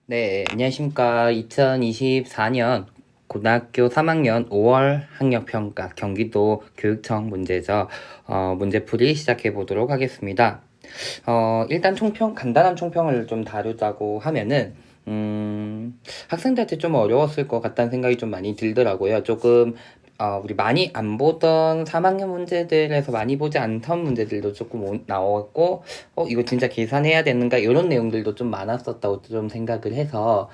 네, 안녕하십니까. 2024년 고등학교 3학년 5월 학력평가 경기도 교육청 문제죠. 문제풀이 시작해 보도록 하겠습니다. 일단 간단한 총평을 좀 다루자고 하면은, 학생들한테 좀 어려웠을 것 같다는 생각이 좀 많이 들더라고요. 조금 우리 많이 안 보던 3학년 문제들에서 많이 보지 않던 문제들도 조금 나왔고, 이거 진짜 계산해야 되는가, 이런 내용들도 좀 많았었다고 좀 생각을 해서,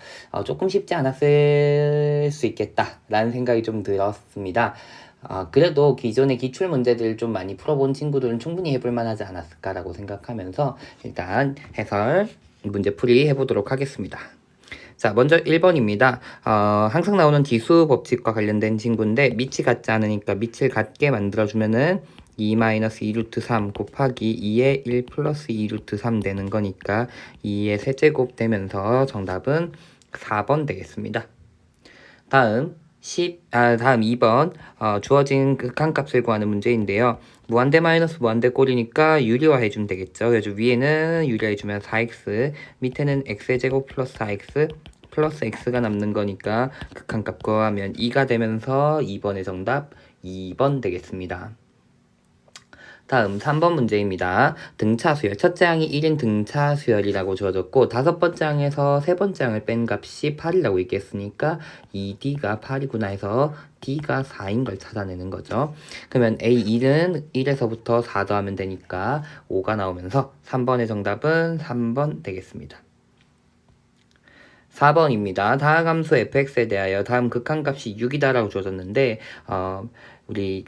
조금 쉽지 않았을 수 있겠다라는 생각이 좀 들었습니다. 그래도 기존의 기출 문제들 좀 많이 풀어본 친구들은 충분히 해볼 만하지 않았을까라고 생각하면서, 일단 문제풀이 해보도록 하겠습니다. 자, 먼저 1번입니다. 항상 나오는 지수 법칙과 관련된 친구인데 밑이 같지 않으니까 밑을 같게 만들어주면은 2-2 루트 3 곱하기 2의 1 플러스 2 루트 3 되는 거니까 2의 세제곱 되면서 정답은 4번 되겠습니다. 다음 2번 주어진 극한값을 구하는 문제인데요. 무한대 마이너스 무한대 꼴이니까 유리화 해주면 되겠죠. 그래서 위에는 유리화 해주면 4x, 밑에는 x의 제곱 플러스 4x 플러스 x가 남는 거니까 극한값 구하면 2가 되면서 2번의 정답 2번 되겠습니다. 다음 3번 문제입니다. 등차 수열. 첫째 항이 1인 등차 수열이라고 주어졌고 다섯 번째 항에서 세 번째 항을 뺀 값이 8이라고 있겠으니까 2D가 8이구나 해서 D가 4인 걸 찾아내는 거죠. 그러면 A1은 1에서부터 4 더하면 되니까 5가 나오면서 3번의 정답은 3번 되겠습니다. 4번입니다. 다항 함수 fx에 대하여 다음 극한값이 6이다라고 주어졌는데 우리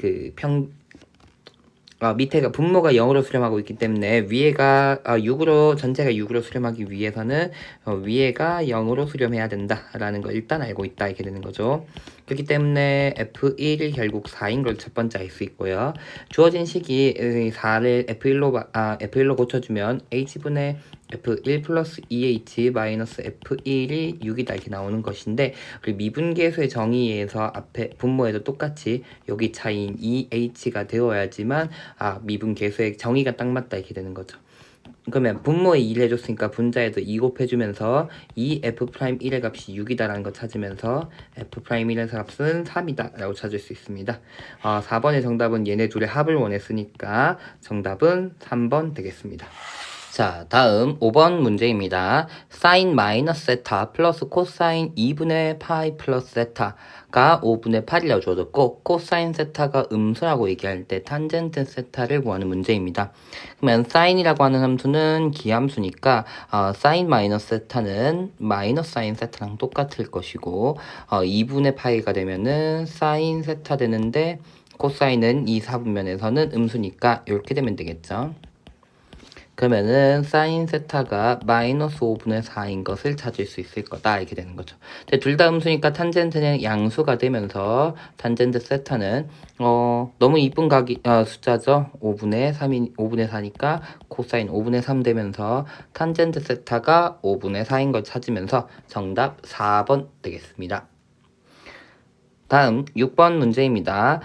밑에가 분모가 0으로 수렴하고 있기 때문에 위에가 6으로 전체가 6으로 수렴하기 위해서는 위에가 0으로 수렴해야 된다라는 걸 일단 알고 있다 이렇게 되는 거죠. 그렇기 때문에 F1이 결국 4인 걸 첫 번째 알 수 있고요. 주어진 식이 4를 F1로 고쳐주면 H분의 F1 플러스 2H 마이너스 F1이 6이다 이렇게 나오는 것인데 우리 미분계수의 정의에서 앞에 분모에도 똑같이 여기 차이인 2H가 되어야지만 미분계수의 정의가 딱 맞다 이렇게 되는 거죠. 그러면 분모에 2를 해줬으니까 분자에도 2 곱해주면서 2F'1의 값이 6이다라는 거 찾으면서 F'1의 값은 3이다 라고 찾을 수 있습니다. 4번의 정답은 얘네 둘의 합을 원했으니까 정답은 3번 되겠습니다. 자, 다음 5번 문제입니다. 사인 마이너스 세타 플러스 코사인 2분의 파이 플러스 세타가 5분의 8이라고 주어졌고 코사인 세타가 음수라고 얘기할 때 탄젠트 세타를 구하는 문제입니다. 그러면 사인이라고 하는 함수는 기함수니까 사인 마이너스 세타는 마이너스 사인 세타랑 똑같을 것이고 2분의 파이가 되면은 사인 세타 되는데 코사인은 이 사분면에서는 음수니까 이렇게 되면 되겠죠. 그러면은 사인 세타가 마이너스 5분의 4인 것을 찾을 수 있을 거다 이렇게 되는 거죠. 둘 다 음수니까 탄젠트는 양수가 되면서 탄젠트 세타는 너무 이쁜 숫자죠. 5분의 4니까 코사인 5분의 3 되면서 탄젠트 세타가 5분의 4인 걸 찾으면서 정답 4번 되겠습니다. 다음 6번 문제입니다.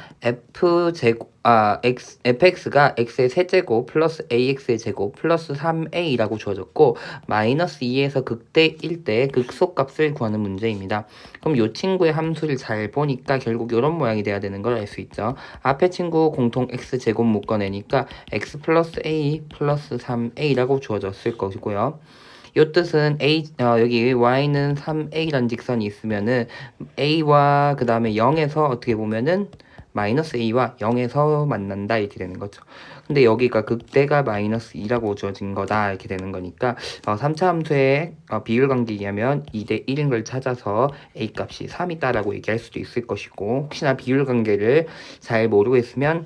fx가 x의 세제곱 플러스 ax의 제곱 플러스 3a라고 주어졌고 마이너스 2에서 극대 1대 극소값을 구하는 문제입니다. 그럼 이 친구의 함수를 잘 보니까 결국 이런 모양이 돼야 되는 걸 알 수 있죠. 앞에 친구 공통 x제곱 묶어내니까 x 플러스 a 플러스 3a라고 주어졌을 것이고요. 이 뜻은 여기 y는 3a라는 직선이 있으면은 a와 그 다음에 0에서 어떻게 보면은 마이너스 a와 0에서 만난다 이렇게 되는 거죠. 근데 여기가 극대가 마이너스 2라고 주어진 거다 이렇게 되는 거니까 3차 함수의 비율 관계에 의하면 2대 1인 걸 찾아서 a 값이 3이다라고 얘기할 수도 있을 것이고 혹시나 비율 관계를 잘 모르고 있으면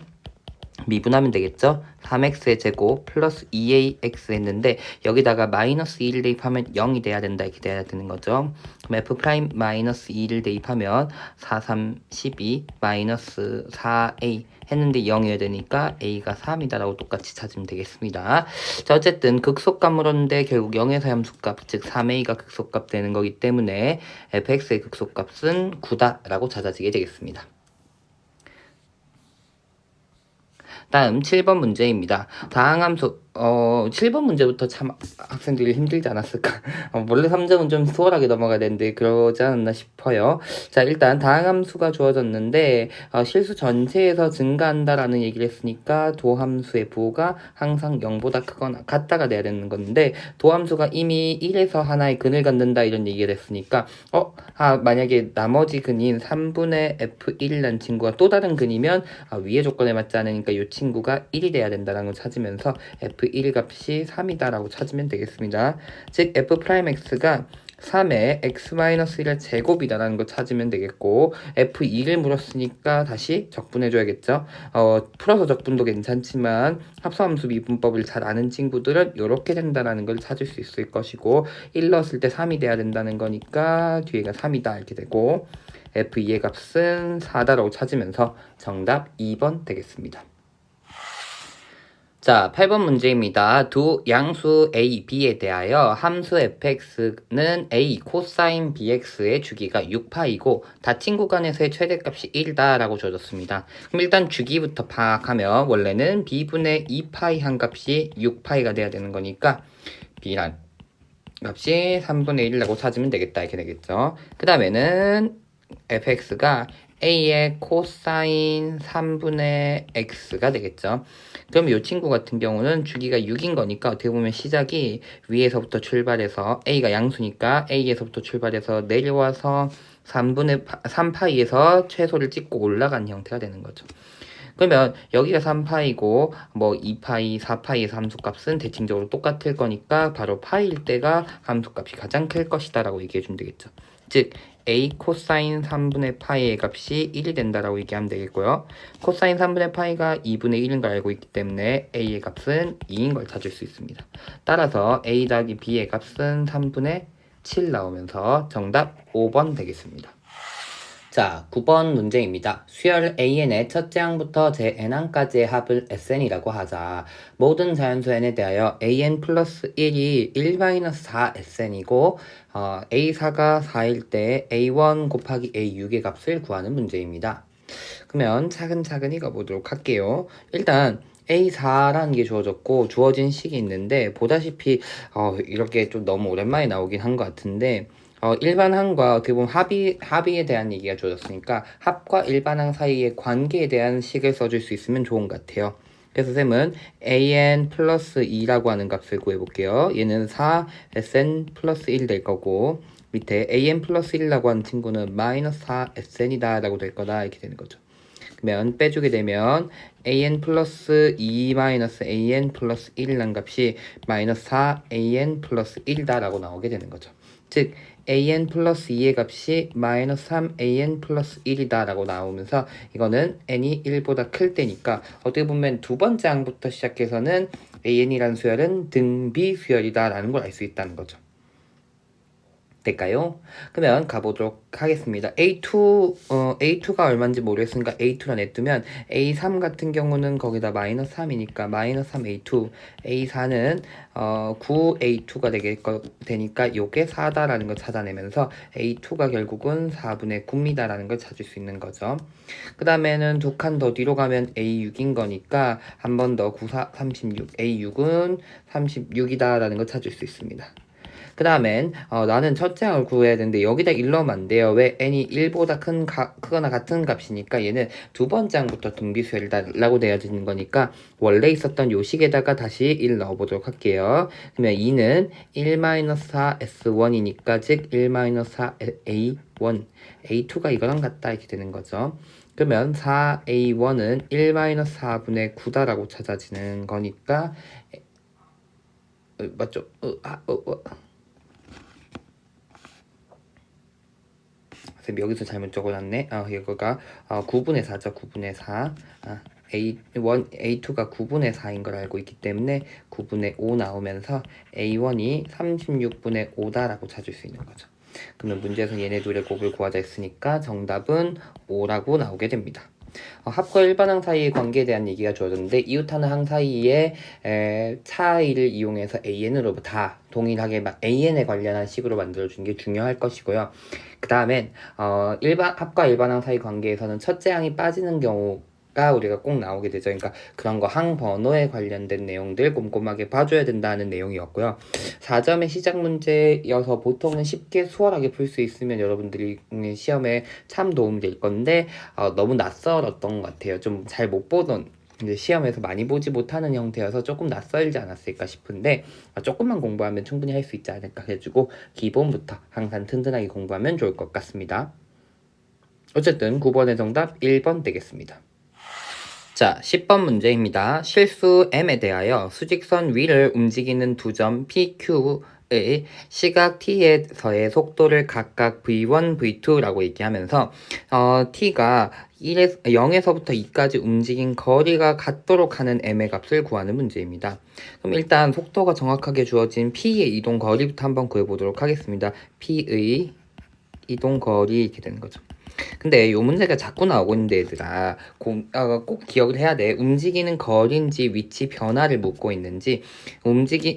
미분하면 되겠죠? 3x의 제곱 플러스 2ax 했는데 여기다가 마이너스 2를 대입하면 0이 돼야 된다 이렇게 돼야 되는 거죠. 그럼 f 프라임 마이너스 2를 대입하면 4, 3, 12 마이너스 4a 했는데 0이어야 되니까 a가 3이다 라고 똑같이 찾으면 되겠습니다. 자, 어쨌든 극소값 물었는데 결국 0에서 함수값 즉 3a가 극소값 되는 거기 때문에 fx의 극소값은 9다 라고 찾아지게 되겠습니다. 다음 7번 문제입니다. 다항함수 7번 문제부터 참 학생들이 힘들지 않았을까? 원래 3점은 좀 수월하게 넘어가야 되는데 그러지 않았나 싶어요. 자, 일단 다항함수가 주어졌는데 실수 전체에서 증가한다라는 얘기를 했으니까 도함수의 부호가 항상 0보다 크거나 같다가 돼야 되는 건데 도함수가 이미 1에서 하나의 근을 갖는다 이런 얘기를 했으니까 만약에 나머지 근인 3분의 f1이라는 친구가 또 다른 근이면 위의 조건에 맞지 않으니까 이 친구가 1이 돼야 된다는 걸 찾으면서 f1 값이 3이다라고 찾으면 되겠습니다. 즉 f'x가 3의 x-1의 제곱이다라는 걸 찾으면 되겠고 f2를 물었으니까 다시 적분해줘야겠죠. 풀어서 적분도 괜찮지만 합성함수 미분법을 잘 아는 친구들은 이렇게 된다라는 걸 찾을 수 있을 것이고 1 넣었을 때 3이 돼야 된다는 거니까 뒤에가 3이다 이렇게 되고 f2의 값은 4다라고 찾으면서 정답 2번 되겠습니다. 자, 8번 문제입니다. 두 양수 a, b에 대하여 함수 fx는 a 코사인 bx의 주기가 6파이고 닫힌 구간에서의 최대값이 1이다 라고 줘졌습니다. 그럼 일단 주기부터 파악하면 원래는 b분의 2파이 한 값이 6파이가 돼야 되는 거니까 b란 값이 3분의 1이라고 찾으면 되겠다 이렇게 되겠죠. 그 다음에는 fx가 a의 코사인 3분의 x가 되겠죠. 그럼 이 친구 같은 경우는 주기가 6인 거니까 어떻게 보면 시작이 위에서부터 출발해서 a가 양수니까 a에서부터 출발해서 내려와서 3파이에서 최소를 찍고 올라간 형태가 되는 거죠. 그러면 여기가 3파이고 뭐 2파이, 4파이의 함수값은 대칭적으로 똑같을 거니까 바로 파이일 때가 함수값이 가장 클 것이다 라고 얘기해 주면 되겠죠. 즉 a 코사인 3분의 파이의 값이 1이 된다라고 얘기하면 되겠고요. 코사인 3분의 파이가 2분의 1인 걸 알고 있기 때문에 a의 값은 2인 걸 찾을 수 있습니다. 따라서 a 더하기 b의 값은 3분의 7 나오면서 정답 5번 되겠습니다. 자, 9번 문제입니다. 수열 AN의 첫째 항부터 제 N항까지의 합을 SN이라고 하자. 모든 자연수 N에 대하여 AN 플러스 1이 1-4 SN이고 A4가 4일 때 A1 곱하기 A6의 값을 구하는 문제입니다. 그러면 차근차근히 가보도록 할게요. 일단 A4라는 게 주어졌고 주어진 식이 있는데 보다시피 이렇게 좀 너무 오랜만에 나오긴 한 것 같은데 일반항과 어떻게 보면 합의에 대한 얘기가 주어졌으니까 합과 일반항 사이의 관계에 대한 식을 써줄 수 있으면 좋은 것 같아요. 그래서 쌤은 an 플러스 2라고 하는 값을 구해볼게요. 얘는 4 sn 플러스 1 될 거고 밑에 an 플러스 1이라고 하는 친구는 마이너스 4 sn이다 라고 될 거다 이렇게 되는 거죠. 그러면 빼주게 되면 an 플러스 2 마이너스 an 플러스 1이라는 값이 마이너스 4 an 플러스 1이다 라고 나오게 되는 거죠. 즉 an 플러스 2의 값이 마이너스 3an 플러스 1이다 라고 나오면서 이거는 n이 1보다 클 때니까 어떻게 보면 두 번째 항부터 시작해서는 an이라는 수열은 등비 수열이다 라는 걸 알 수 있다는 거죠. 될까요? 그러면 가보도록 하겠습니다. A2가 얼마인지 모르겠으니까 A2라 냅두면 A3 같은 경우는 거기다 마이너스 3이니까 마이너스 3A2 A4는 9A2가 되니까 요게 4다라는 걸 찾아내면서 A2가 결국은 4분의 9입니다라는 걸 찾을 수 있는 거죠. 그 다음에는 두 칸 더 뒤로 가면 A6인 거니까 한 번 더 9, 4, 36 A6은 36이다라는 걸 찾을 수 있습니다. 그 다음엔 나는 첫째 항을 구해야 되는데 여기다 1 넣으면 안 돼요. 왜? n이 1보다 크거나 같은 값이니까 얘는 두 번째 항부터 등비수열이라고 되어지는 거니까 원래 있었던 요 식에다가 다시 1 넣어보도록 할게요. 그러면 2는 1-4 S1이니까 즉 1-4 A1 A2가 이거랑 같다 이렇게 되는 거죠. 그러면 4A1은 1-4분의 9다라고 찾아지는 거니까 맞죠? 여기서 잘못 적어놨네. 이거가 9분의 4죠. 9분의 4. A2가 9분의 4인 걸 알고 있기 때문에 9분의 5 나오면서 A1이 36분의 5다라고 찾을 수 있는 거죠. 그러면 문제에서 얘네 둘의 곱을 구하자 했으니까 정답은 5라고 나오게 됩니다. 합과 일반항 사이의 관계에 대한 얘기가 주어졌는데 이웃하는 항 사이의 차이를 이용해서 AN으로 다 동일하게 AN에 관련한 식으로 만들어주는 게 중요할 것이고요. 그 다음엔 합과 일반항 사이 관계에서는 첫째 항이 빠지는 경우 가 우리가 꼭 나오게 되죠. 그러니까 그런 거 항번호에 관련된 내용들 꼼꼼하게 봐줘야 된다는 내용이었고요. 4점의 시작 문제여서 보통은 쉽게 수월하게 풀 수 있으면 여러분들이 시험에 참 도움이 될 건데 너무 낯설었던 것 같아요. 좀 잘 못 보던 이제 시험에서 많이 보지 못하는 형태여서 조금 낯설지 않았을까 싶은데 조금만 공부하면 충분히 할 수 있지 않을까 해가지고 기본부터 항상 튼튼하게 공부하면 좋을 것 같습니다. 어쨌든 9번의 정답 1번 되겠습니다. 자, 10번 문제입니다. 실수 m에 대하여 수직선 위를 움직이는 두 점 PQ의 시각 t에서의 속도를 각각 v1, v2라고 얘기하면서 t가 0에서부터 2까지 움직인 거리가 같도록 하는 m의 값을 구하는 문제입니다. 그럼 일단 속도가 정확하게 주어진 p의 이동 거리부터 한번 구해보도록 하겠습니다. p의 이동 거리 이렇게 되는 거죠. 근데 이 문제가 자꾸 나오고 있는데 얘들아 꼭 기억을 해야 돼. 움직이는 거리인지 위치 변화를 묻고 있는지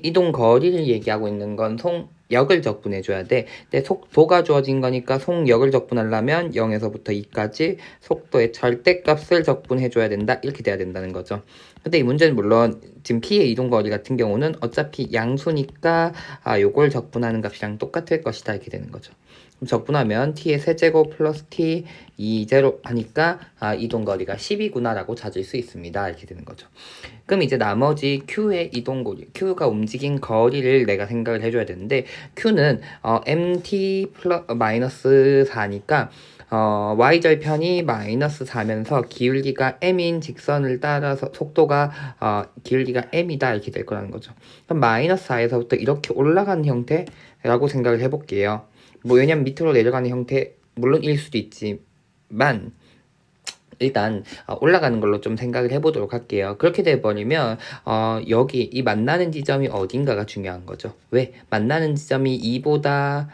이동 거리를 얘기하고 있는 건 속력을 적분해 줘야 돼. 근데 속도가 주어진 거니까 속력을 적분하려면 0에서부터 2까지 속도의 절대값을 적분해 줘야 된다. 이렇게 돼야 된다는 거죠. 근데 이 문제는 물론 지금 P의 이동 거리 같은 경우는 어차피 양수니까 요걸 적분하는 값이랑 똑같을 것이다. 이렇게 되는 거죠. 적분하면 t의 세제곱 플러스 t 2제로 하니까 이동거리가 10이구나 라고 찾을 수 있습니다. 이렇게 되는 거죠. 그럼 이제 나머지 q의 이동거리, q가 움직인 거리를 내가 생각을 해줘야 되는데 q는 mt 마이너스 4니까 y절편이 마이너스 4면서 기울기가 m인 직선을 따라서 속도가 기울기가 m이다 이렇게 될 거라는 거죠. 그럼 마이너스 4에서부터 이렇게 올라가는 형태라고 생각을 해볼게요. 왜냐면 밑으로 내려가는 형태 물론 일 수도 있지만 일단 올라가는 걸로 좀 생각을 해보도록 할게요. 그렇게 돼버리면 여기 이 만나는 지점이 어딘가가 중요한 거죠. 왜? 만나는 지점이 2가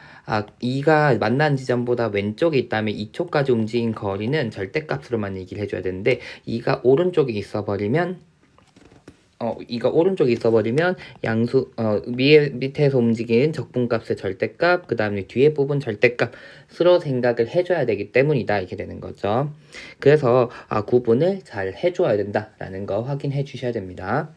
만나는 지점보다 왼쪽에 있다면 2초까지 움직인 거리는 절대값으로만 얘기를 해줘야 되는데 2가 오른쪽에 있어버리면 이가 오른쪽에 있어버리면 밑에서 움직인 적분값의 절대값, 그 다음에 뒤에 부분 절대값으로 생각을 해줘야 되기 때문이다. 이렇게 되는 거죠. 그래서 구분을 잘 해줘야 된다라는 거 확인해 주셔야 됩니다.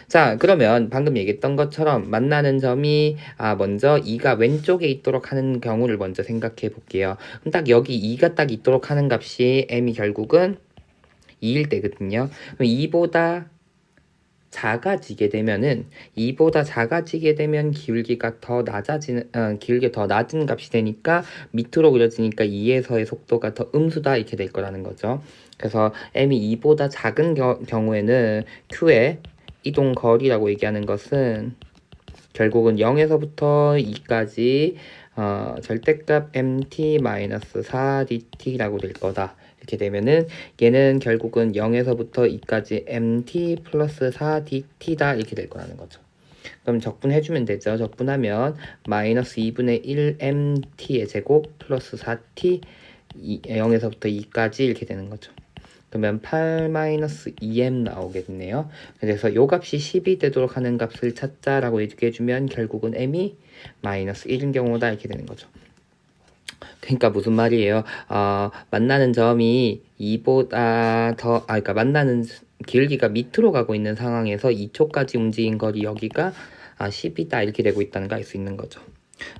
자, 그러면 방금 얘기했던 것처럼 만나는 점이 먼저 2가 왼쪽에 있도록 하는 경우를 먼저 생각해 볼게요. 그럼 딱 여기 2가 딱 있도록 하는 값이 m이 결국은 2일 때거든요. 그럼 2보다 작아지게 되면은 2보다 작아지게 되면 기울기가 더 낮은 값이 되니까 밑으로 그려지니까 2에서의 속도가 더 음수다 이렇게 될 거라는 거죠. 그래서 m이 2보다 작은 경우에는 q의 이동 거리라고 얘기하는 것은 결국은 0에서부터 2까지 절대값 mt-4dt라고 될 거다. 이렇게 되면은 얘는 결국은 0에서부터 2까지 mt 플러스 4dt다 이렇게 될 거라는 거죠. 그럼 적분해주면 되죠. 적분하면 마이너스 2분의 1 mt의 제곱 플러스 4t 0에서부터 2까지 이렇게 되는 거죠. 그러면 8-2m 나오겠네요. 그래서 요 값이 10이 되도록 하는 값을 찾자라고 얘기해주면 결국은 m이 마이너스 1인 경우다 이렇게 되는 거죠. 그러니까 무슨 말이에요? 만나는 점이 2보다 그러니까 만나는 기울기가 밑으로 가고 있는 상황에서 2초까지 움직인 거리 여기가 10이다 이렇게 되고 있다는 거 알 수 있는 거죠.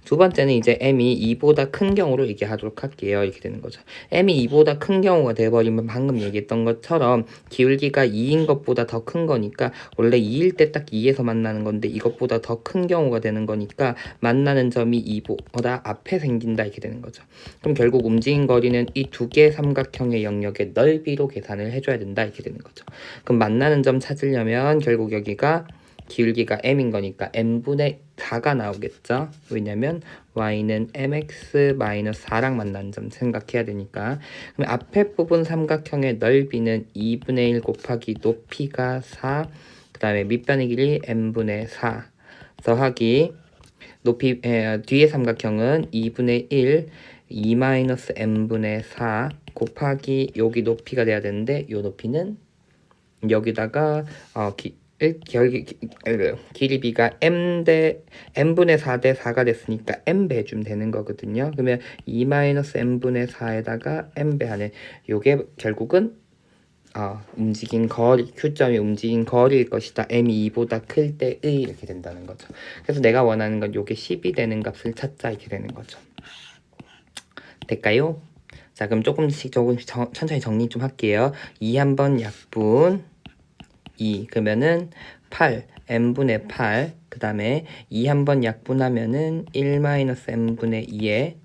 두 번째는 이제 m이 2보다 큰 경우로 얘기하도록 할게요. 이렇게 되는 거죠. m이 2보다 큰 경우가 돼버리면 방금 얘기했던 것처럼 기울기가 2인 것보다 더 큰 거니까 원래 2일 때 딱 2에서 만나는 건데 이것보다 더 큰 경우가 되는 거니까 만나는 점이 2보다 앞에 생긴다 이렇게 되는 거죠. 그럼 결국 움직인 거리는 이 두 개의 삼각형의 영역의 넓이로 계산을 해줘야 된다 이렇게 되는 거죠. 그럼 만나는 점 찾으려면 결국 여기가 기울기가 m인 거니까 m분의 4가 나오겠죠. 왜냐면 y는 mx-4랑 만난 점 생각해야 되니까. 그럼 앞에 부분 삼각형의 넓이는 2분의 1 곱하기 높이가 4, 그 다음에 밑변의 길이 m분의 4 더하기 뒤에 삼각형은 2분의 1 2-m분의 4 곱하기 여기 높이가 돼야 되는데 이 높이는 여기다가 길이비가 m분의 4대 4가 됐으니까 m배 좀 되는 거거든요. 그러면 2-m분의 4에다가 m배 하는 요게 결국은 움직인 거리, Q점이 움직인 거리일 것이다. m이 2보다 클 때의 이렇게 된다는 거죠. 그래서 내가 원하는 건 요게 10이 되는 값을 찾자 이렇게 되는 거죠. 될까요? 자, 그럼 조금씩 천천히 정리 좀 할게요. 2 한번 약분 2 그러면은 8 n분의 8 그 다음에 2 한번 약분하면은 1-n분의 2에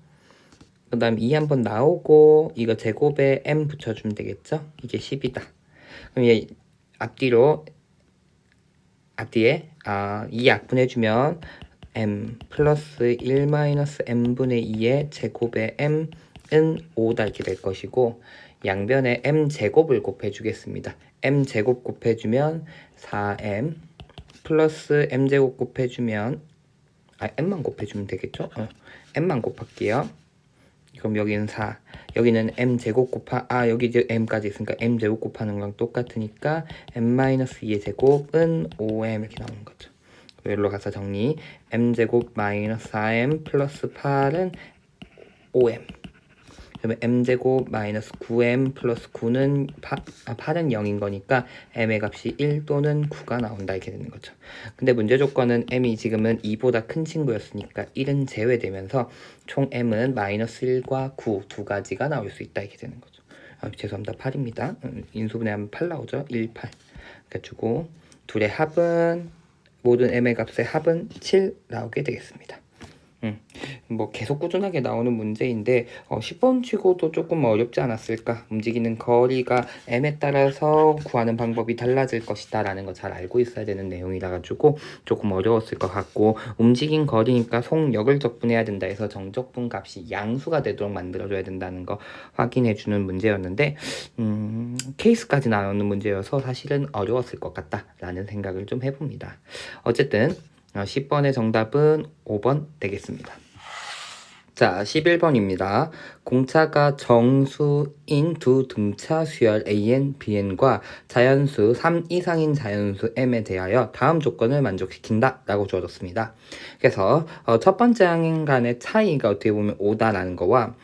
그 다음 2 한번 나오고 이거 제곱에 m 붙여주면 되겠죠? 이게 10이다. 그럼 얘 앞뒤에 2 약분해주면 m 플러스 1-m분의 2의 제곱에 m은 5다 이렇게 될 것이고 양변에 m 제곱을 곱해주겠습니다. m 제곱 곱해주면 4m 플러스 m 제곱 곱해주면 m만 곱해주면 되겠죠? m만 곱할게요. 그럼 여기는 4 여기는 m 제곱 여기 이제 m까지 있으니까 m 제곱 곱하는 거랑 똑같으니까 m-2의 제곱은 5m 이렇게 나오는 거죠. 여기로 가서 정리 m 제곱 마이너스 4m 플러스 8은 5m 그러면 m제곱 마이너스 9m 플러스 9는 8은 0인 거니까 m의 값이 1 또는 9가 나온다 이렇게 되는 거죠. 근데 문제 조건은 m이 지금은 2보다 큰 친구였으니까 1은 제외되면서 총 m은 마이너스 1과 9 두 가지가 나올 수 있다 이렇게 되는 거죠. 죄송합니다. 8입니다. 인수분해하면 8 나오죠. 1, 8 그래가지고 둘의 합은 모든 m의 값의 합은 7 나오게 되겠습니다. 뭐 계속 꾸준하게 나오는 문제인데 10번 치고도 조금 어렵지 않았을까? 움직이는 거리가 m에 따라서 구하는 방법이 달라질 것이다 라는 거 잘 알고 있어야 되는 내용이라 가지고 조금 어려웠을 것 같고 움직인 거리니까 속력을 적분해야 된다 해서 정적분 값이 양수가 되도록 만들어줘야 된다는 거 확인해 주는 문제였는데 케이스까지 나오는 문제여서 사실은 어려웠을 것 같다 라는 생각을 좀 해봅니다. 어쨌든 10번의 정답은 5번 되겠습니다. 자, 11번입니다. 공차가 정수인 두 등차 수열 AN, BN과 자연수 3 이상인 자연수 M에 대하여 다음 조건을 만족시킨다 라고 주어졌습니다. 그래서 첫 번째 항 간의 차이가 어떻게 보면 5다라는 거와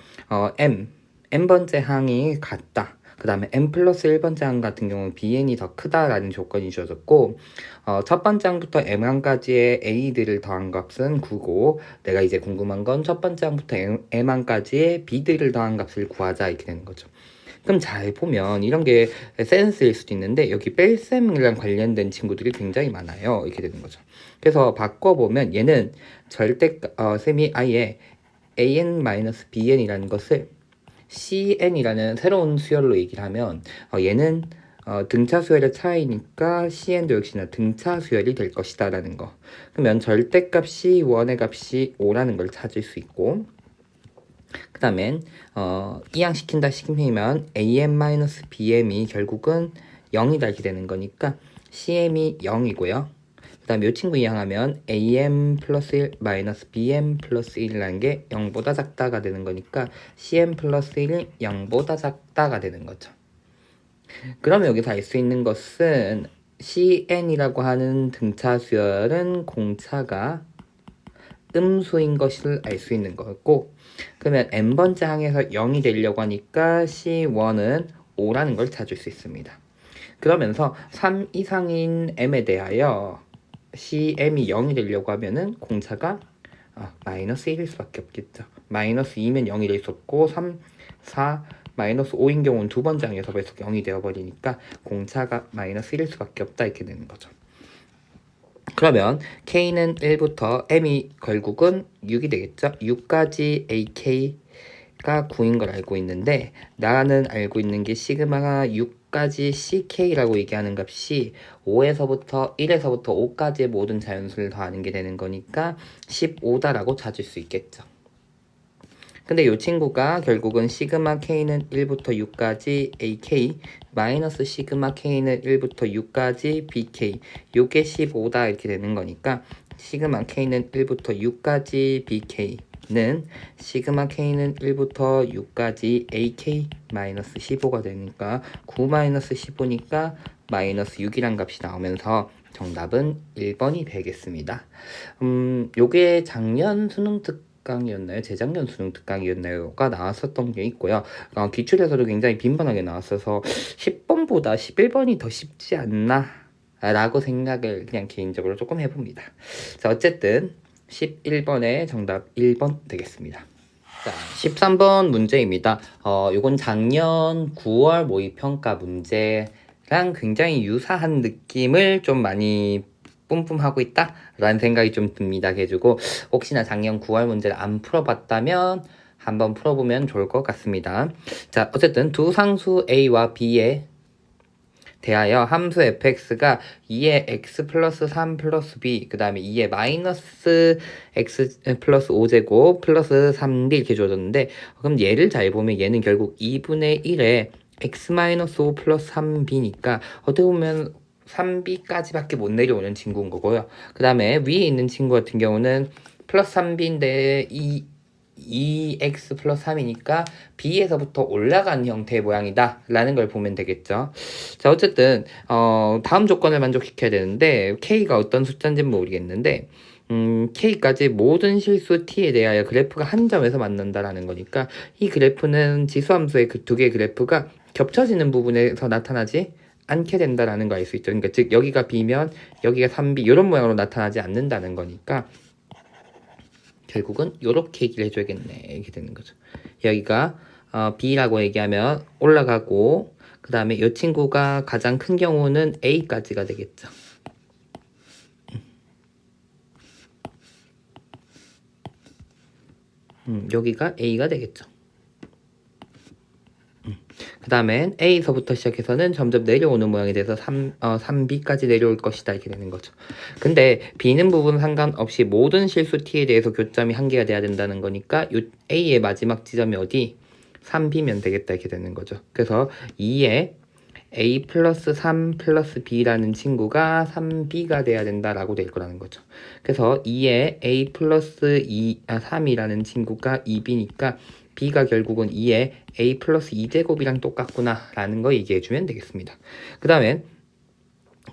N번째 항이 같다. 그 다음에 n 플러스 1번째 항 같은 경우는 bn이 더 크다라는 조건이 주어졌고 첫 번째 항부터 m항까지의 a들을 더한 값은 9고 내가 이제 궁금한 건 첫 번째 항부터 m항까지의 b들을 더한 값을 구하자 이렇게 되는 거죠. 그럼 잘 보면 이런 게 센스일 수도 있는데 여기 뺄셈이랑 관련된 친구들이 굉장히 많아요. 이렇게 되는 거죠. 그래서 바꿔보면 얘는 셈이 아예 an-bn이라는 것을 cn이라는 새로운 수열로 얘기를 하면 얘는 등차 수열의 차이니까 cn도 역시나 등차 수열이 될 것이다 라는 거. 그러면 절대값이 1의 값이 5라는 걸 찾을 수 있고 그 다음엔 이항시킨다 시키면 am-bm이 결국은 0이다 이렇게 되는 거니까 cm이 0이고요. 그 다음 이 친구 이항하면 am 플러스 1 마이너스 bm 플러스 1이라는 게 0보다 작다가 되는 거니까 cm 플러스 1이 0보다 작다가 되는 거죠. 그러면 여기서 알 수 있는 것은 cn이라고 하는 등차 수열은 공차가 음수인 것을 알 수 있는 거고 그러면 n번째 항에서 0이 되려고 하니까 c1은 5라는 걸 찾을 수 있습니다. 그러면서 3 이상인 m에 대하여 cm이 0이 되려고 하면은 공차가 마이너스 1일 수밖에 없겠죠. 마이너스 2면 0이 될 수 없고 3, 4, 마이너스 5인 경우는 두 번째 항에서 벌써 0이 되어버리니까 공차가 마이너스 1일 수밖에 없다 이렇게 되는 거죠. 그러면 k는 1부터 m이 결국은 6이 되겠죠. 6까지 ak가 9인 걸 알고 있는데 나는 알고 있는 게 시그마가 6까지 ck라고 얘기하는 값이 5에서부터 1에서부터 5까지의 모든 자연수를 더하는 게 되는 거니까 15다라고 찾을 수 있겠죠. 근데 이 친구가 결국은 시그마 k는 1부터 6까지 ak 마이너스 시그마 k는 1부터 6까지 bk 요게 15다 이렇게 되는 거니까 시그마 k는 1부터 6까지 bk는 시그마 k는 1부터 6까지 ak 마이너스 15가 되니까 9 마이너스 15니까 마이너스 6이란 값이 나오면서 정답은 1번이 되겠습니다. 요게 작년 수능 특강이었나요? 재작년 수능 특강이었나요?가 나왔었던 게 있고요. 기출에서도 굉장히 빈번하게 나왔어서 10번 10번보다 11번이 더 쉽지 않나 라고 생각을 그냥 개인적으로 조금 해봅니다. 자, 어쨌든 11번의 정답 1번 되겠습니다. 자, 13번 문제입니다. 요건 작년 9월 모의평가 문제랑 굉장히 유사한 느낌을 좀 많이 뿜뿜하고 있다 라는 생각이 좀 듭니다. 그래가지고 혹시나 작년 9월 문제를 안 풀어봤다면 한번 풀어보면 좋을 것 같습니다. 자, 어쨌든 두 상수 a와 b에 대하여 함수 fx가 2의 x 플러스 3 플러스 b 그 다음에 2의 마이너스 x 플러스 5제곱 플러스 3b 이렇게 주어졌는데, 그럼 얘를 잘 보면 얘는 결국 2분의 1에 x 마이너스 5 플러스 3b니까 어떻게 보면 3b까지밖에 못 내려오는 친구인 거고요. 그 다음에 위에 있는 친구 같은 경우는 플러스 3b인데 2x 플러스 3이니까 b에서부터 올라간 형태의 모양이다 라는 걸 보면 되겠죠. 자, 어쨌든 다음 조건을 만족시켜야 되는데 k가 어떤 숫자인지는 모르겠는데 k까지 모든 실수 t에 대하여 그래프가 한 점에서 만난다라는 거니까 이 그래프는 지수함수의 그 두 개의 그래프가 겹쳐지는 부분에서 나타나지 않게 된다라는 거 알 수 있죠. 그러니까 즉 여기가 b면 여기가 3b 이런 모양으로 나타나지 않는다는 거니까 결국은 이렇게 얘기를 해줘야겠네 이렇게 되는 거죠. 여기가 B라고 얘기하면 올라가고 그 다음에 이 친구가 가장 큰 경우는 A까지가 되겠죠. 여기가 A가 되겠죠. 그 다음엔 A서부터 시작해서는 점점 내려오는 모양이 돼서 3B까지 내려올 것이다 이렇게 되는 거죠. 근데 B는 부분 상관없이 모든 실수 T에 대해서 교점이 한 개가 돼야 된다는 거니까 이 A의 마지막 지점이 어디? 3B면 되겠다 이렇게 되는 거죠. 그래서 2에 A 플러스 3 플러스 B라는 친구가 3B가 돼야 된다라고 될 거라는 거죠. 그래서 2에 A 플러스 3이라는 친구가 2B니까 B가 결국은 2에 A 플러스 2제곱이랑 똑같구나 라는 거 얘기해주면 되겠습니다. 그 다음에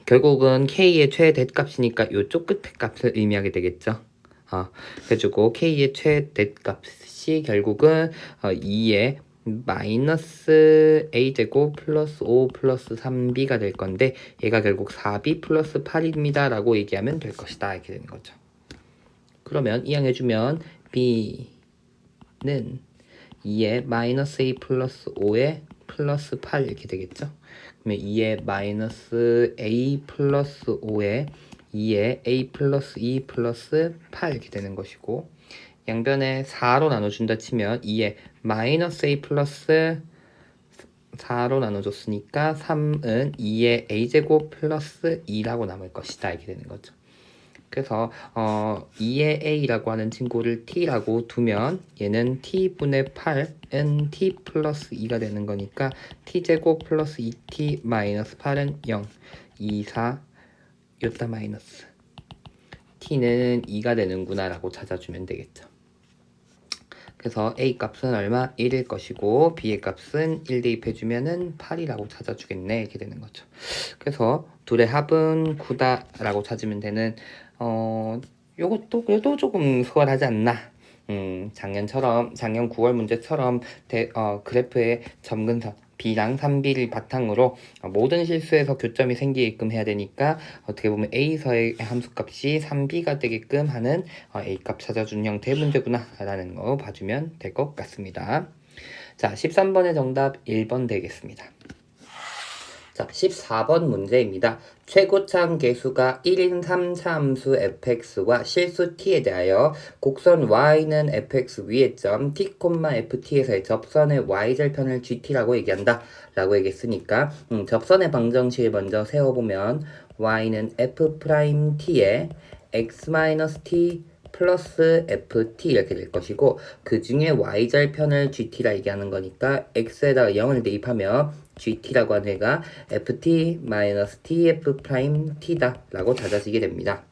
결국은 K의 최대값이니까 이쪽 끝에 값을 의미하게 되겠죠. 그래가지고 K의 최대값이 결국은 2에 마이너스 A제곱 플러스 5 플러스 3B가 될 건데 얘가 결국 4B 플러스 8입니다 라고 얘기하면 될 것이다 이렇게 되는 거죠. 그러면 이항해주면 B는 2에 마이너스 A 플러스 5에 플러스 8 이렇게 되겠죠. 그러면 2에 마이너스 A 플러스 5에 2에 A 플러스 2 플러스 8 이렇게 되는 것이고, 양변에 4로 나눠준다 치면 2에 마이너스 A 플러스 4로 나눠줬으니까 3은 2의 A제곱 플러스 2라고 남을 것이다 이렇게 되는 거죠. 그래서 2의 A라고 하는 친구를 T라고 두면 얘는 T분의 8은 T 플러스 2가 되는 거니까 T제곱 플러스 2T 마이너스 8은 0, 2, 4 요따 마이너스 T는 2가 되는구나 라고 찾아주면 되겠죠. 그래서 A 값은 얼마? 1일 것이고 B의 값은 1 대입해주면은 8이라고 찾아주겠네 이렇게 되는 거죠. 그래서 둘의 합은 9다 라고 찾으면 되는 요것도 그래도 조금 수월하지 않나. 작년 9월 문제처럼 그래프의 점근선 B랑 3B를 바탕으로 모든 실수에서 교점이 생기게끔 해야 되니까 어떻게 보면 A서의 함수값이 3B가 되게끔 하는 A값 찾아주는 형태의 문제구나 라는 거 봐주면 될 것 같습니다. 자, 13번의 정답 1번 되겠습니다. 자, 14번 문제입니다. 최고참 계수가 1인 3차 함수 fx와 실수 t에 대하여 곡선 y는 fx 위의 점 t, ft에서의 접선의 y절편을 gt라고 얘기한다 라고 얘기했으니까 접선의 방정식을 먼저 세워보면 y는 f't에 x-t 플러스 ft 이렇게 될 것이고, 그 중에 y절편을 gt라 얘기하는 거니까 x에다가 0을 대입하면 gt라고 하는 애가 ft-tf''t다 라고 찾아지게 됩니다.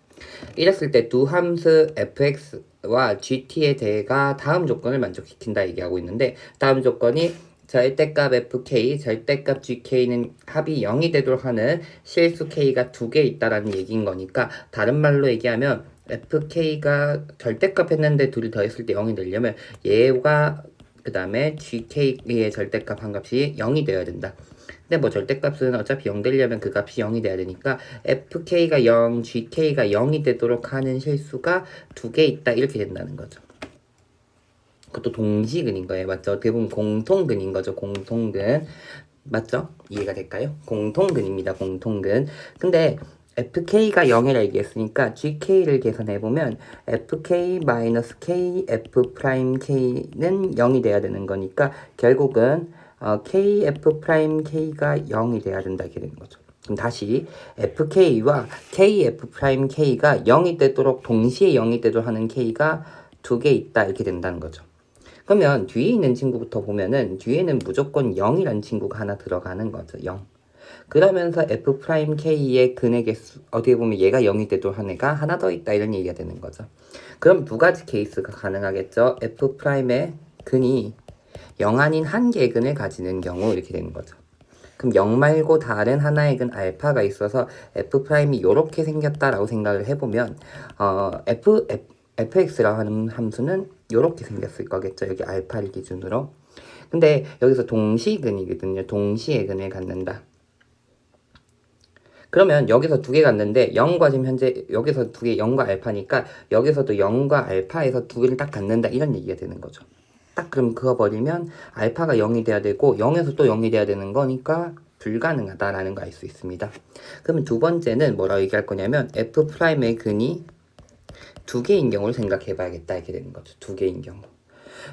이랬을 때 두 함수 fx와 gt의 대가 다음 조건을 만족시킨다 얘기하고 있는데, 다음 조건이 절대값 fk, 절대값 gk는 합이 0이 되도록 하는 실수 k가 두 개 있다라는 얘기인 거니까, 다른 말로 얘기하면 fk가 절대값 했는데 둘이 더했을 때 0이 되려면 얘가 그 다음에 gk의 절대값 한 값이 0이 되어야 된다. 근데 뭐 절대값은 어차피 0 되려면 그 값이 0이 돼야 되니까 fk가 0, gk가 0이 되도록 하는 실수가 두 개 있다 이렇게 된다는 거죠. 그것도 동시근인 거예요. 맞죠? 어떻게 보면 공통근인 거죠. 공통근. 맞죠? 이해가 될까요? 공통근입니다. 공통근. 근데 fk가 0이라 얘기했으니까 gk를 계산해보면 fk-k f'k는 0이 돼야 되는 거니까 결국은 kf'k가 0이 돼야 된다 이렇게 되는 거죠. 그럼 다시 fk와 kf'k가 0이 되도록 동시에 0이 되도록 하는 k가 두 개 있다 이렇게 된다는 거죠. 그러면 뒤에 있는 친구부터 보면은 뒤에는 무조건 0이라는 친구가 하나 들어가는 거죠. 0. 그러면서 f'k의 근의 개수 어떻게 보면 얘가 0이 돼도 한 애가 하나 더 있다 이런 얘기가 되는 거죠. 그럼 두 가지 케이스가 가능하겠죠. f'의 근이 0 아닌 한 개의 근을 가지는 경우 이렇게 되는 거죠. 그럼 0 말고 다른 하나의 근 알파가 있어서 f'이 이렇게 생겼다라고 생각을 해보면 fx라고 하는 함수는 이렇게 생겼을 거겠죠. 여기 알파를 기준으로. 근데 여기서 동시근이거든요. 동시의 근을 갖는다. 그러면 여기서 두 개 갖는데 0과 지금 현재 여기서 두 개 0과 알파니까 여기서도 0과 알파에서 두 개를 딱 갖는다 이런 얘기가 되는 거죠. 딱 그럼 그어버리면 알파가 0이 돼야 되고 0에서 또 0이 돼야 되는 거니까 불가능하다라는 거 알 수 있습니다. 그러면 두 번째는 뭐라고 얘기할 거냐면 f'의 근이 두 개인 경우를 생각해 봐야겠다 이렇게 되는 거죠. 두 개인 경우.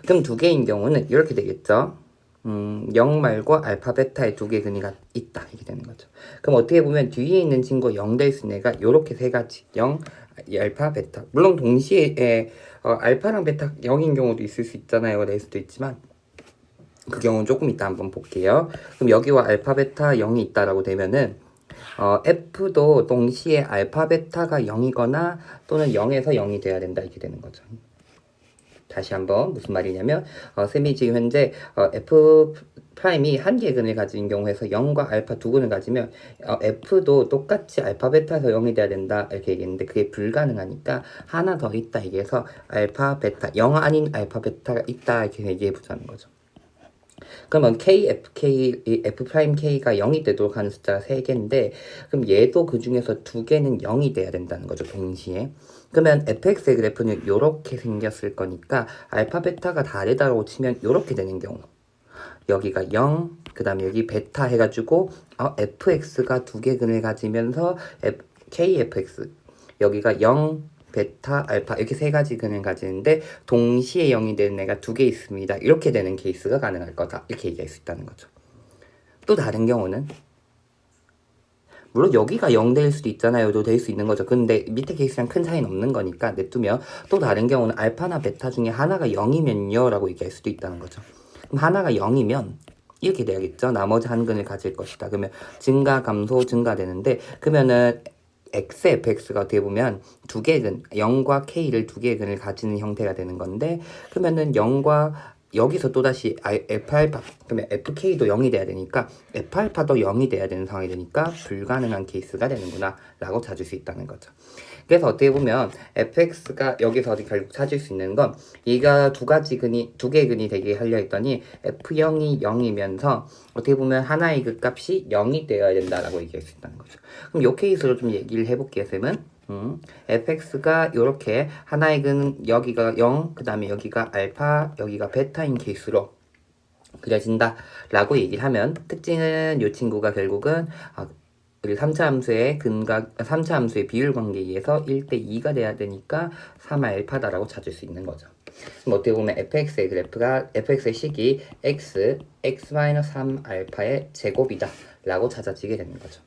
그럼 두 개인 경우는 이렇게 되겠죠. 0 말고 알파 베타의 두 개 근이가 있다 이렇게 되는 거죠. 그럼 어떻게 보면 뒤에 있는 친구 0 될 수 있는 애가 이렇게 세 가지 0, 알파, 베타. 물론 동시에 알파랑 베타 0인 경우도 있을 수 있잖아요. 낼 수도 있지만 그 경우는 조금 이따 한번 볼게요. 그럼 여기와 알파, 베타 0이 있다라고 되면은 F도 동시에 알파, 베타가 0이거나 또는 0에서 0이 돼야 된다 이렇게 되는 거죠. 다시 한번 무슨 말이냐면 쌤이 지금 현재 F 프라임이 한 개의 근을 가진 경우에서 0과 알파 두 근을 가지면 F도 똑같이 알파 베타에서 0이 돼야 된다 이렇게 얘기했는데 그게 불가능하니까 하나 더 있다 얘기해서 알파 베타 0 아닌 알파 베타가 있다 이렇게 얘기해 보자는 거죠. 그러면 F'K가 0이 되도록 하는 숫자가 3개인데 그럼 얘도 그 중에서 2개는 0이 돼야 된다는 거죠. 동시에. 그러면 fx의 그래프는 이렇게 생겼을 거니까 알파, 베타가 다르다고 치면 이렇게 되는 경우 여기가 0, 그 다음에 여기 베타 해가지고 fx가 2개 근을 가지면서 kfx 여기가 0, 베타, 알파 이렇게 세 가지 근을 가지는데 동시에 0이 되는 애가 2개 있습니다. 이렇게 되는 케이스가 가능할 거다. 이렇게 얘기할 수 있다는 거죠. 또 다른 경우는 물론 여기가 0 될 수도 있잖아요. 도 될 수 있는 거죠. 근데 밑에 케이스랑 큰 차이는 없는 거니까 냅두면 또 다른 경우는 알파나 베타 중에 하나가 0이면요 라고 얘기할 수도 있다는 거죠. 그럼 하나가 0이면 이렇게 돼야겠죠. 나머지 한 근을 가질 것이다. 그러면 증가, 감소, 증가되는데 그러면은 XFX가 어떻게 보면 두 개의 근, 0과 K를 두 개의 근을 가지는 형태가 되는 건데 그러면은 0과 여기서 또다시 F알파 그러면 FK도 0이 돼야 되니까 F알파도 0이 돼야 되는 상황이 되니까 불가능한 케이스가 되는구나 라고 찾을 수 있다는 거죠. 그래서 어떻게 보면 fx가 여기서 결국 찾을 수 있는 건 얘가 두 개의 근이 되게 하려 했더니 f0이 0이면서 어떻게 보면 하나의 그 값이 0이 되어야 된다라고 얘기할 수 있다는 거죠. 그럼 이 케이스로 좀 얘기를 해볼게요, 쌤은. fx가 이렇게 하나의 근 여기가 0, 그 다음에 여기가 알파, 여기가 베타인 케이스로 그려진다 라고 얘기를 하면 특징은 이 친구가 결국은 우리 3차 함수의 3차 함수의 비율 관계에 의해서 1대2가 돼야 되니까 3알파다라고 찾을 수 있는 거죠. 그럼 어떻게 보면 fx의 그래프가 fx의 식이 x-3알파의 제곱이다 라고 찾아지게 되는 거죠.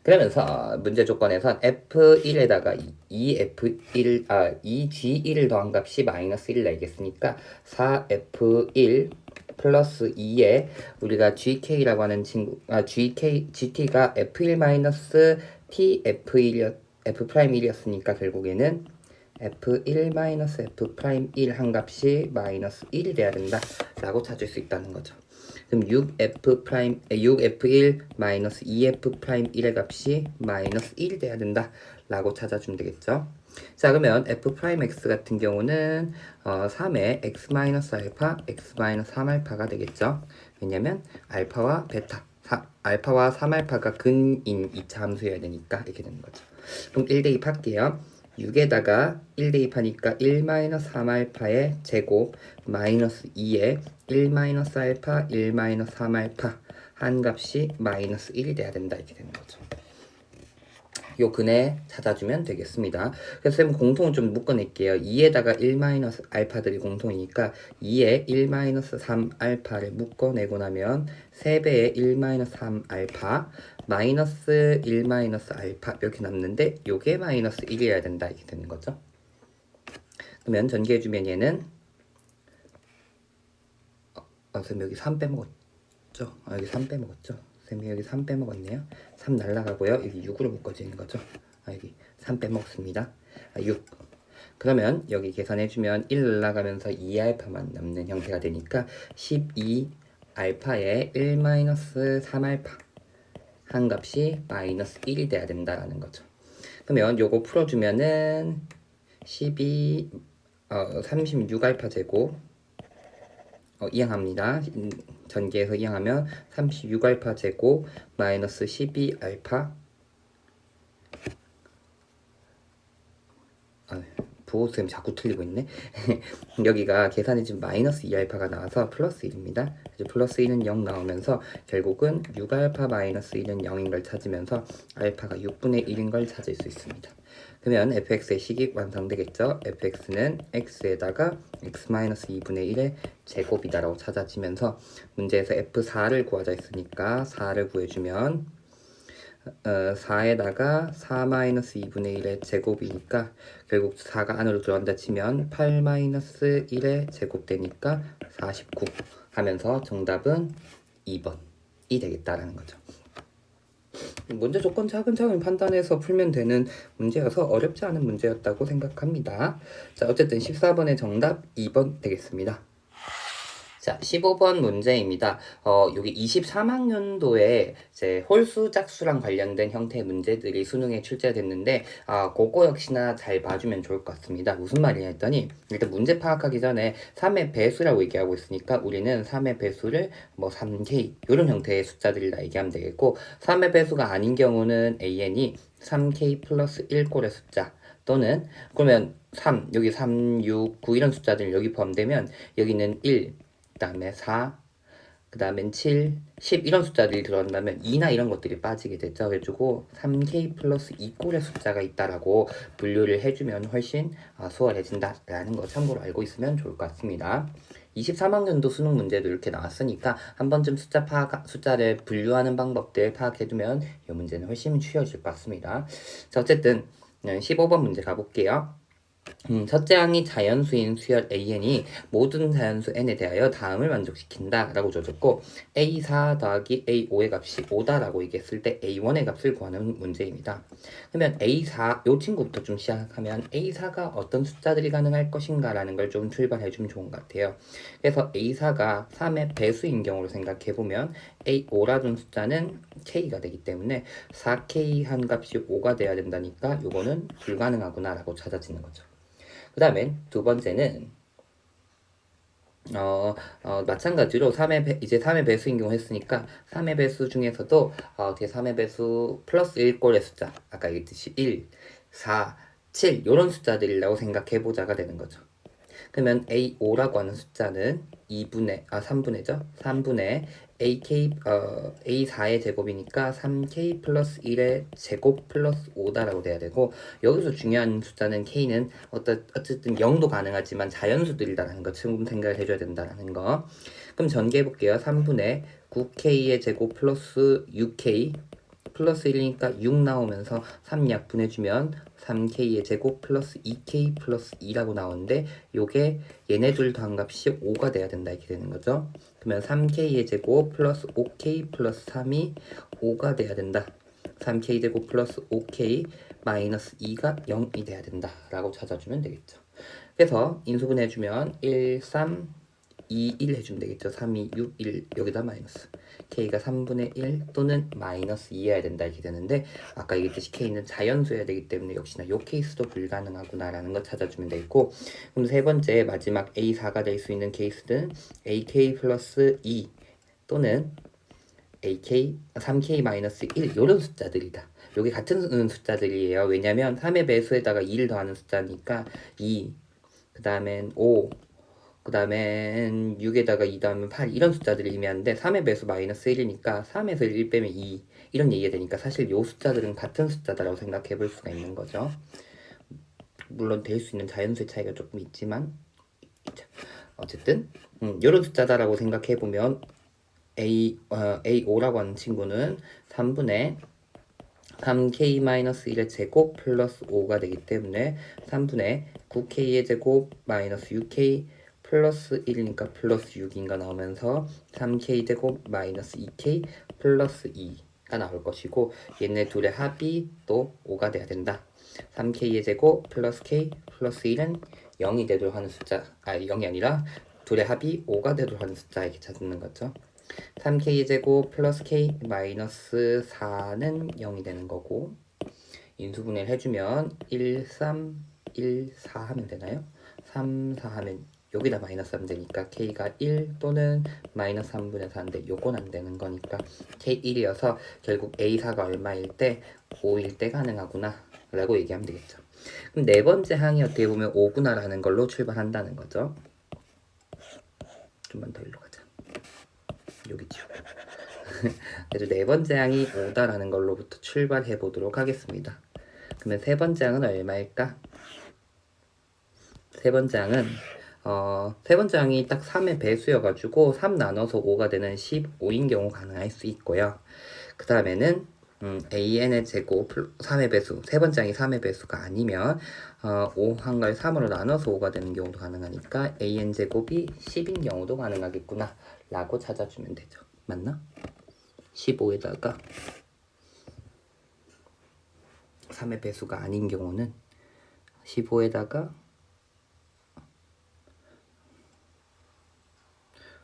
그러면서 문제 조건에선 f1에다가 2g1을 더한 값이 마이너스 1을 내겠으니까 4f1 플러스 2에 우리가 gk라고 하는 gt가 f1 마이너스 t f'1이었으니까 결국에는 f1 마이너스 f'1 한 값이 마이너스 1이 돼야 된다 라고 찾을 수 있다는 거죠. 그럼 6f1 마이너스 2f'1의 값이 마이너스 1이 돼야 된다 라고 찾아주면 되겠죠. 자, 그러면 f'x 같은 경우는 3의 x 마이너스 알파, x 마이너스 3알파가 되겠죠. 왜냐면 알파와 베타 알파와 3알파가 근인 2차 함수여야 되니까 이렇게 되는 거죠. 그럼 1 대입할게요. 6에다가 1 대입하니까 1-3알파의 제곱 마이너스 2에 1-알파 1-3알파 한 값이 마이너스 1이 돼야 된다 이렇게 되는 거죠. 요 근에 찾아주면 되겠습니다. 그래서 쌤 공통을 좀 묶어낼게요. 2에다가 1-알파들이 공통이니까 2에 1-3알파를 묶어내고 나면 3배의 1-3알파 마이너스 1-알파 이렇게 남는데 요게 마이너스 1이어야 된다 이렇게 되는 거죠. 그러면 전개해주면 얘는 쌤 여기 3 빼먹었죠? 여기 3 빼먹었죠? 쌤이 여기 3 빼먹었네요. 3 날라가고요. 여기 6으로 묶어지는 거죠. 여기 3 빼먹습니다. 6. 그러면 여기 계산해주면 1 날라가면서 2알파만 남는 형태가 되니까 12알파에 1-3알파 한 값이 마이너스 1이 돼야 된다라는 거죠. 그러면 요거 풀어주면은 36알파 제곱 이항합니다. 전개해서 이항하면 36알파 제곱 마이너스 12알파 부호쌤 자꾸 틀리고 있네. 여기가 계산이 지금 마이너스 2알파가 나와서 플러스 1입니다. 플러스 1은 0 나오면서 결국은 6알파 마이너스 1은 0인 걸 찾으면서 알파가 6분의 1인 걸 찾을 수 있습니다. 그러면 fx의 식이 완성되겠죠. fx는 x에다가 x-2분의 1의 제곱이다라고 찾아지면서 문제에서 f4를 구하자 했으니까 4를 구해주면 4에다가 4-2분의 1의 제곱이니까 결국 4가 안으로 들어간다 치면 8-1의 제곱되니까 49 하면서 정답은 2번이 되겠다라는 거죠. 문제 조건 차근차근 판단해서 풀면 되는 문제여서 어렵지 않은 문제였다고 생각합니다. 자, 어쨌든 14번의 정답 2번 되겠습니다. 자, 15번 문제입니다. 여기 23학년도에 이제 홀수 짝수랑 관련된 형태의 문제들이 수능에 출제됐는데, 그거 역시나 잘 봐주면 좋을 것 같습니다. 무슨 말이냐 했더니, 일단 문제 파악하기 전에 3의 배수라고 얘기하고 있으니까, 우리는 3의 배수를 뭐 3k, 이런 형태의 숫자들이라 얘기하면 되겠고, 3의 배수가 아닌 경우는 an이 3k 플러스 1꼴의 숫자, 또는, 그러면 3, 여기 3, 6, 9 이런 숫자들 여기 포함되면, 여기는 1, 그 다음에 4, 그 다음엔 7, 10 이런 숫자들이 들어간다면 2나 이런 것들이 빠지게 됐죠. 그래가지고 3k 플러스 2꼴의 숫자가 있다라고 분류를 해주면 훨씬 수월해진다라는 거 참고로 알고 있으면 좋을 것 같습니다. 23학년도 수능 문제도 이렇게 나왔으니까 한 번쯤 숫자를 분류하는 방법들 파악해두면 이 문제는 훨씬 쉬워질 것 같습니다. 자, 어쨌든 15번 문제 가볼게요. 첫째 항이 자연수인 수열 an이 모든 자연수 n에 대하여 다음을 만족시킨다 라고 줘줬고 a4 더하기 a5의 값이 5다라고 얘기했을 때 a1의 값을 구하는 문제입니다. 그러면 a4 요 친구부터 좀 시작하면 a4가 어떤 숫자들이 가능할 것인가 라는 걸 좀 출발해주면 좋은 것 같아요. 그래서 a4가 3의 배수인 경우로 생각해보면 a5라는 숫자는 k가 되기 때문에 4k 한 값이 5가 돼야 된다니까 요거는 불가능하구나 라고 찾아지는 거죠. 그 다음에 두 번째는 마찬가지로 3의 배수인 경우 했으니까 3의 배수 중에서도 뒤에 3의 배수 플러스 1꼴의 숫자 아까 얘기했듯이 1, 4, 7 이런 숫자들이라고 생각해보자가 되는 거죠. 그러면 A5라고 하는 숫자는 3분의죠? 3분의 A4의 제곱이니까 3K 플러스 1의 제곱 플러스 5다라고 돼야 되고 여기서 중요한 숫자는 K는 어쨌든 0도 가능하지만 자연수들이라는 거 지금 생각을 해줘야 된다는 거. 그럼 전개해볼게요. 3분의 9K의 제곱 플러스 6K 플러스 1이니까 6 나오면서 3 약분해주면 3k의 제곱 플러스 2k 플러스 2라고 나오는데 요게 얘네 둘 더한값이 5가 돼야 된다 이렇게 되는 거죠. 그러면 3k의 제곱 플러스 5k 플러스 3이 5가 돼야 된다. 3k 제곱 플러스 5k 마이너스 2가 0이 돼야 된다 라고 찾아주면 되겠죠. 그래서 인수분 해주면 1, 3, 2, 1 해주면 되겠죠. 3, 2, 6, 1 여기다 마이너스 k가 3분의 1 또는 마이너스 2여야 된다 이렇게 되는데 아까 얘기했듯이 k는 자연수여야 되기 때문에 역시나 요 케이스도 불가능하구나 라는 거 찾아주면 되겠고 그럼 세 번째 마지막 a4가 될 수 있는 케이스는 ak 플러스 2 또는 AK, 3K-1 이런 숫자들이다. 요게 같은 숫자들이에요. 왜냐면 3의 배수에다가 2를 더하는 숫자니까 2, 그 다음엔 5, 그 다음엔 6에다가 2 더하면 8 이런 숫자들을 의미하는데 3의 배수 마이너스 1이니까 3에서 1 빼면 2 이런 얘기가 되니까 사실 요 숫자들은 같은 숫자다라고 생각해 볼 수가 있는 거죠. 물론 될 수 있는 자연수의 차이가 조금 있지만 어쨌든 요런 숫자다라고 생각해 보면 A5라고 하는 친구는 3분의 3k-1의 제곱 플러스 5가 되기 때문에 3분의 9k의 제곱 마이너스 6k 플러스 1이니까 플러스 6인가 나오면서 3k 제곱 마이너스 2k 플러스 2가 나올 것이고 얘네 둘의 합이 또 5가 돼야 된다. 3k의 제곱 플러스 k 플러스 1은 0이 되도록 하는 숫자, 0이 아니라 둘의 합이 5가 되도록 하는 숫자 이렇게 찾는 거죠. 3k 제곱 플러스 k 마이너스 4는 0이 되는 거고 인수분해를 해주면 1, 3, 1, 4 하면 되나요? 3, 4 하면 여기다 마이너스 하면 되니까 k가 1 또는 마이너스 3분의 4인데 요건 안 되는 거니까 k 1이어서 결국 a4가 얼마일 때 5일 때 가능하구나 라고 얘기하면 되겠죠. 그럼 네 번째 항이 어떻게 보면 5구나 라는 걸로 출발한다는 거죠. 좀만 더 일로 가자. 여기죠. 그래서 네 번째 항이 5다라는 걸로부터 출발해 보도록 하겠습니다. 그러면 세 번째 항은 얼마일까? 세 번째 항은 세 번째 항이 딱 3의 배수여가지고 3 나눠서 5가 되는 15인 경우 가능할 수 있고요. 그 다음에는 AN의 제곱 3의 배수, 세 번째 항이 3의 배수가 아니면 5한 걸 3으로 나눠서 5가 되는 경우도 가능하니까 AN 제곱이 10인 경우도 가능하겠구나 라고 찾아주면 되죠. 맞나? 15에다가 3의 배수가 아닌 경우는 15에다가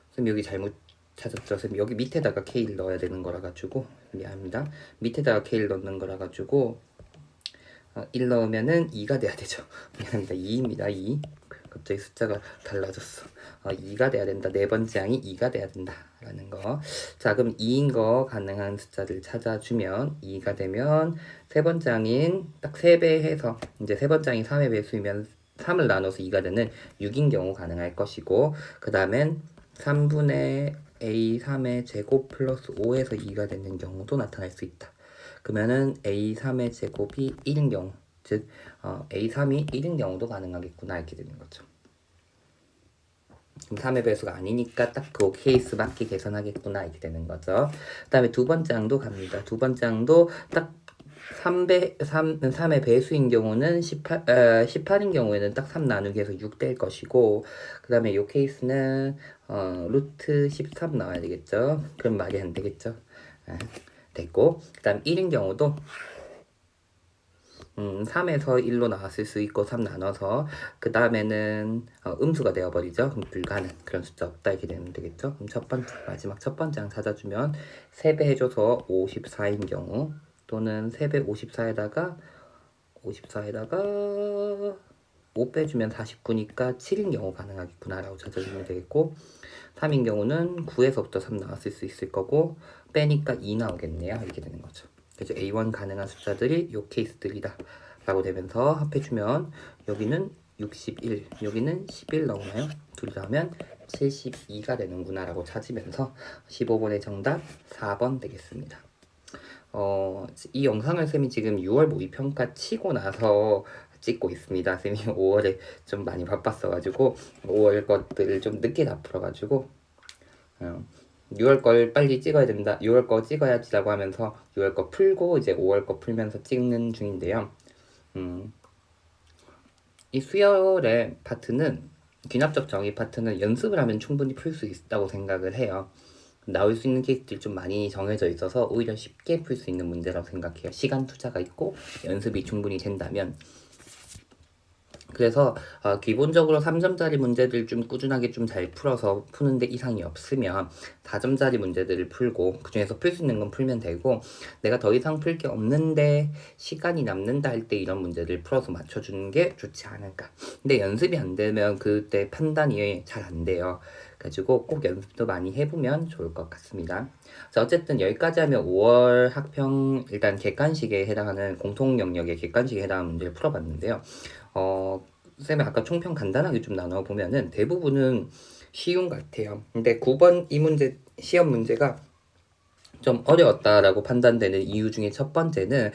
선생님 여기 잘못 찾았죠. 선생님 여기 밑에다가 K를 넣어야 되는 거라 가지고 미안합니다. 밑에다가 K를 넣는 거라 가지고 1 넣으면은 2가 돼야 되죠. 미안합니다. 2입니다. 2. 갑자기 숫자가 달라졌어. 2가 돼야 된다. 네 번째 항이 2가 돼야 된다. 라는 거. 자, 그럼 2인 거 가능한 숫자들 찾아주면 2가 되면 세 번째 항인 딱 3배 해서 이제 세 번째 항이 3의 배수이면 3을 나눠서 2가 되는 6인 경우 가능할 것이고 그 다음엔 3분의 A3의 제곱 플러스 5에서 2가 되는 경우도 나타날 수 있다. 그러면은 A3의 제곱이 1인 경우, 즉 A3이 1인 경우도 가능하겠구나 이렇게 되는 거죠. 그럼 3의 배수가 아니니까 딱 그 케이스 맞게 계산하겠구나 이렇게 되는 거죠. 그 다음에 두 번째 항도 갑니다. 두 번째 항도 딱 3의 배수인 경우는 18인 경우에는 딱 3 나누기 해서 6 될 것이고 그 다음에 이 케이스는 루트 13 나와야 되겠죠. 그럼 말이 안 되겠죠. 됐고 그 다음 1인 경우도 3에서 1로 나왔을 수 있고 3 나눠서 그 다음에는 음수가 되어버리죠. 그럼 불가능 그런 숫자 없다 이렇게 되면 되겠죠. 그럼 마지막 첫 번째 항 찾아주면 3배 해줘서 54인 경우 또는 3배 54에다가 5 빼주면 49니까 7인 경우 가능하겠구나 라고 찾아주면 되겠고 3인 경우는 9에서부터 3 나왔을 수 있을 거고 빼니까 2 나오겠네요. 이렇게 되는 거죠. 그래서 A1 가능한 숫자들이 요 케이스들이다 라고 되면서 합해주면 여기는 61, 여기는 11 나오나요? 둘이 나오면 72가 되는구나 라고 찾으면서 15번의 정답 4번 되겠습니다. 이 영상을 쌤이 지금 6월 모의평가 치고 나서 찍고 있습니다. 쌤이 5월에 좀 많이 바빴어가지고 5월 것들을 좀 늦게 다 풀어가지고 6월 걸 빨리 찍어야 된다. 6월 거 찍어야지라고 하면서 6월 거 풀고 이제 5월 거 풀면서 찍는 중인데요. 이 수열의 파트는 귀납적 정의 파트는 연습을 하면 충분히 풀 수 있다고 생각을 해요. 나올 수 있는 케이스들이 좀 많이 정해져 있어서 오히려 쉽게 풀 수 있는 문제라고 생각해요. 시간 투자가 있고 연습이 충분히 된다면. 그래서 기본적으로 3점짜리 문제들 좀 꾸준하게 좀 잘 풀어서 푸는데 이상이 없으면 4점짜리 문제들을 풀고 그중에서 풀 수 있는 건 풀면 되고, 내가 더 이상 풀 게 없는데 시간이 남는다 할 때 이런 문제들 풀어서 맞춰주는 게 좋지 않을까. 근데 연습이 안 되면 그때 판단이 잘 안 돼요. 그래가지고 꼭 연습도 많이 해보면 좋을 것 같습니다. 자, 어쨌든 여기까지 하면 5월 학평 일단 객관식에 해당하는 공통 영역의 객관식에 해당하는 문제를 풀어봤는데요. 쌤이 아까 총평 간단하게 좀 나눠보면은 대부분은 쉬운 것 같아요. 근데 9번 이 문제, 시험 문제가 좀 어려웠다라고 판단되는 이유 중에 첫 번째는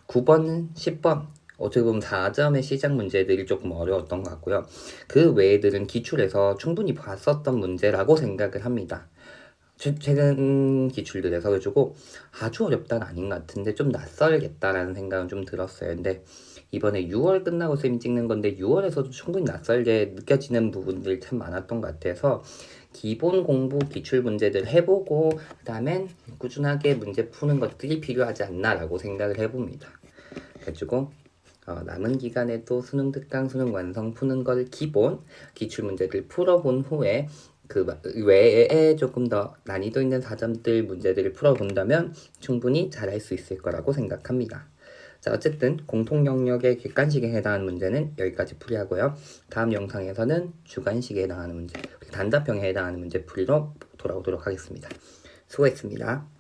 9번, 10번 어떻게 보면 4점의 시작 문제들이 조금 어려웠던 것 같고요. 그 외에들은 기출에서 충분히 봤었던 문제라고 생각을 합니다. 최근 기출들에서. 그래가지고 아주 어렵다는 아닌 것 같은데 좀 낯설겠다라는 생각은 좀 들었어요. 근데 이번에 6월 끝나고 쌤이 찍는 건데 6월에서도 충분히 낯설게 느껴지는 부분들이 참 많았던 것 같아서 기본 공부 기출 문제들 해보고 그다음엔 꾸준하게 문제 푸는 것들이 필요하지 않나라고 생각을 해봅니다. 그래가지고 남은 기간에도 수능 특강, 수능 완성 푸는 걸 기본 기출 문제들 풀어본 후에 그 외에 조금 더 난이도 있는 4점들 문제들을 풀어본다면 충분히 잘할 수 있을 거라고 생각합니다. 자, 어쨌든 공통 영역의 객관식에 해당하는 문제는 여기까지 풀이하고요. 다음 영상에서는 주관식에 해당하는 문제, 단답형에 해당하는 문제 풀이로 돌아오도록 하겠습니다. 수고했습니다.